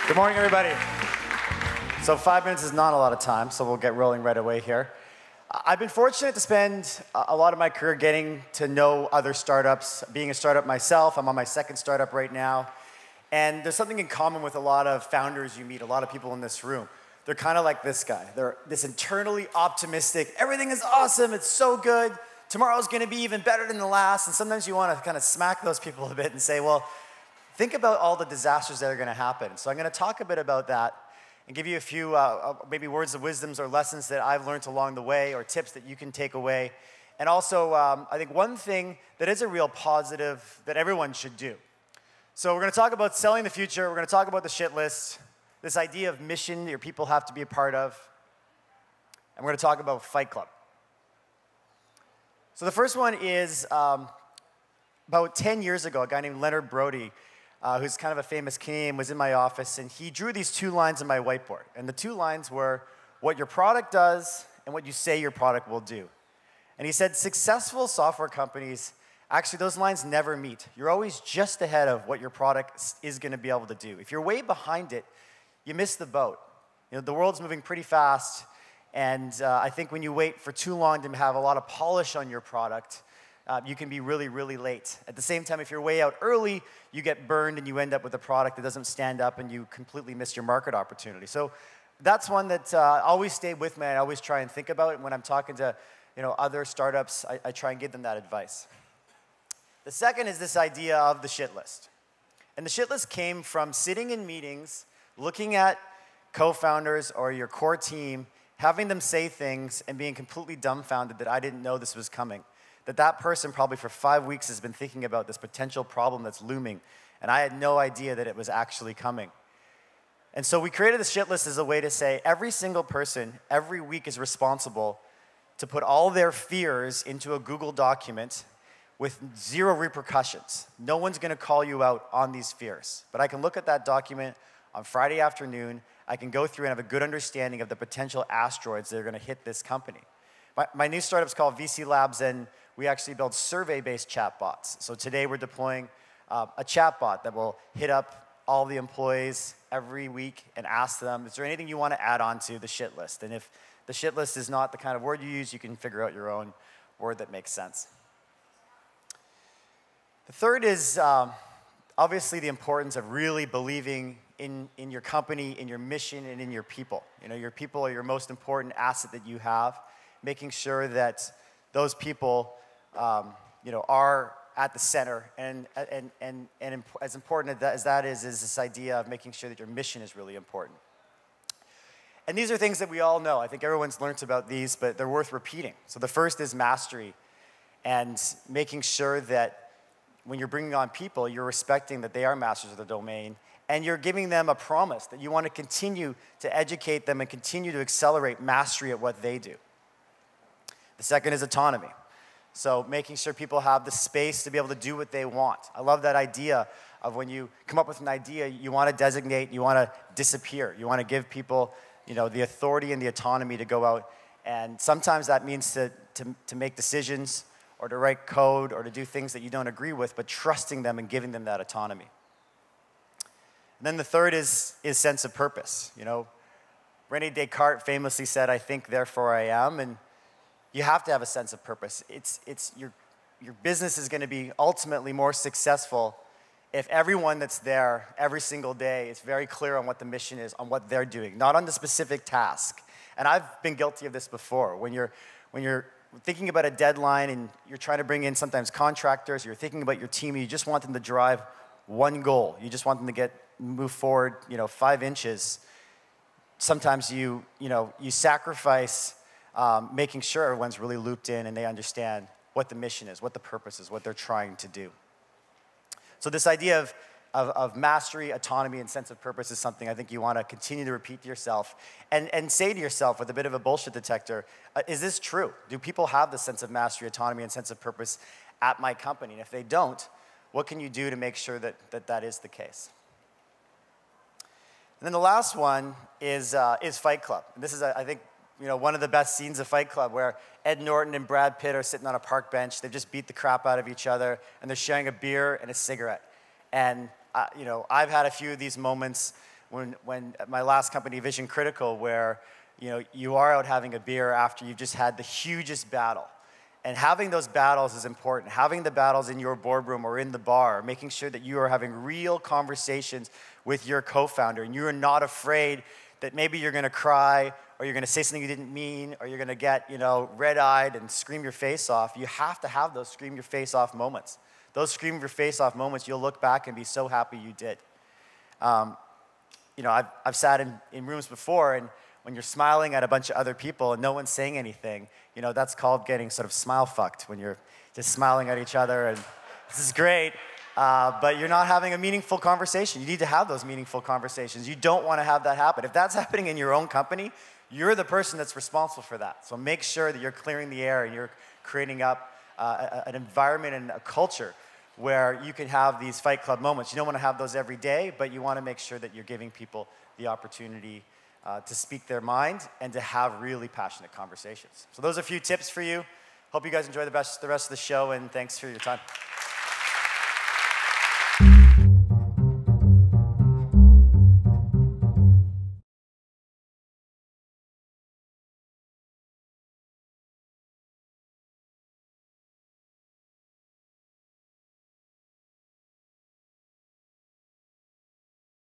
Good morning, everybody. So 5 minutes is not a lot of time, so we'll get rolling right away here. I've been fortunate to spend a lot of my career getting to know other startups. Being a startup myself, I'm on my second startup right now. And there's something in common with a lot of founders you meet, a lot of people in this room. They're kind of like this guy. They're this internally optimistic, everything is awesome, it's so good, tomorrow's gonna be even better than the last. And sometimes you wanna kind of smack those people a bit and say, well, think about all the disasters that are gonna happen. So I'm gonna talk a bit about that and give you a few maybe words of wisdoms or lessons that I've learned along the way or tips that you can take away. And also, I think one thing that is a real positive that everyone should do. So we're gonna talk about selling the future, we're gonna talk about the shit list, this idea of mission that your people have to be a part of, and we're gonna talk about Fight Club. So the first one is about 10 years ago, a guy named Leonard Brody, who's kind of a famous Canadian, was in my office, and he drew these two lines on my whiteboard. And the two lines were what your product does and what you say your product will do. And he said successful software companies, actually those lines never meet. You're always just ahead of what your product is gonna be able to do. If you're way behind it, you miss the boat. You know, the world's moving pretty fast, and I think when you wait for too long to have a lot of polish on your product, you can be really, really late. At the same time, if you're way out early, you get burned and you end up with a product that doesn't stand up and you completely miss your market opportunity. So that's one that always stayed with me. I always try and think about it. When I'm talking to other startups, I try and give them that advice. The second is this idea of the shit list. And the shit list came from sitting in meetings, looking at co-founders or your core team, having them say things and being completely dumbfounded that I didn't know this was coming. That person probably for 5 weeks has been thinking about this potential problem that's looming, and I had no idea that it was actually coming. And so we created the shit list as a way to say every single person every week is responsible to put all their fears into a Google document with zero repercussions. No one's gonna call you out on these fears. But I can look at that document on Friday afternoon, I can go through and have a good understanding of the potential asteroids that are gonna hit this company. My new startup's called VC Labs, and we actually build survey-based chatbots. So today we're deploying a chatbot that will hit up all the employees every week and ask them, is there anything you wanna add on to the shit list? And if the shit list is not the kind of word you use, you can figure out your own word that makes sense. The third is obviously the importance of really believing in your company, in your mission, and in your people. You know, your people are your most important asset that you have. Making sure that those people are at the center. And as important as that is this idea of making sure that your mission is really important. And these are things that we all know. I think everyone's learned about these, but they're worth repeating. So the first is mastery, and making sure that when you're bringing on people, you're respecting that they are masters of the domain, and you're giving them a promise that you want to continue to educate them and continue to accelerate mastery at what they do. The second is autonomy. So making sure people have the space to be able to do what they want. I love that idea of when you come up with an idea, you want to designate, you want to disappear. You want to give people the authority and the autonomy to go out. And sometimes that means to make decisions or to write code or to do things that you don't agree with, but trusting them and giving them that autonomy. And then the third is sense of purpose. René Descartes famously said, "I think, therefore I am," and you have to have a sense of purpose. Your business is going to be ultimately more successful if everyone that's there every single day is very clear on what the mission is, on what they're doing, not on the specific task. And I've been guilty of this before. When you're thinking about a deadline and you're trying to bring in sometimes contractors, you're thinking about your team, and you just want them to drive one goal. You just want them to move forward 5 inches. Sometimes you sacrifice making sure everyone's really looped in and they understand what the mission is, what the purpose is, what they're trying to do. So this idea of mastery, autonomy, and sense of purpose is something I think you want to continue to repeat to yourself and say to yourself with a bit of a bullshit detector, is this true? Do people have the sense of mastery, autonomy, and sense of purpose at my company? And if they don't, what can you do to make sure that is the case? And then the last one is Fight Club. And this is, I think, one of the best scenes of Fight Club, where Ed Norton and Brad Pitt are sitting on a park bench. They've just beat the crap out of each other, and they're sharing a beer and a cigarette. And I've had a few of these moments when at my last company, Vision Critical, where you are out having a beer after you've just had the hugest battle. And having those battles is important. Having the battles in your boardroom or in the bar, making sure that you are having real conversations with your co-founder and you are not afraid that maybe you're going to cry or you're going to say something you didn't mean or you're going to get red-eyed and scream your face off. You have to have those scream your face off moments. Those scream your face off moments, you'll look back and be so happy you did. I've sat in rooms before, and when you're smiling at a bunch of other people and no one's saying anything, that's called getting sort of smile fucked, when you're just smiling at each other and this is great, but you're not having a meaningful conversation. You need to have those meaningful conversations. You don't want to have that happen. If that's happening in your own company, you're the person that's responsible for that. So make sure that you're clearing the air and you're creating up an environment and a culture where you can have these Fight Club moments. You don't want to have those every day, but you want to make sure that you're giving people the opportunity to speak their mind and to have really passionate conversations. So those are a few tips for you. Hope you guys enjoy the rest of the show, and thanks for your time.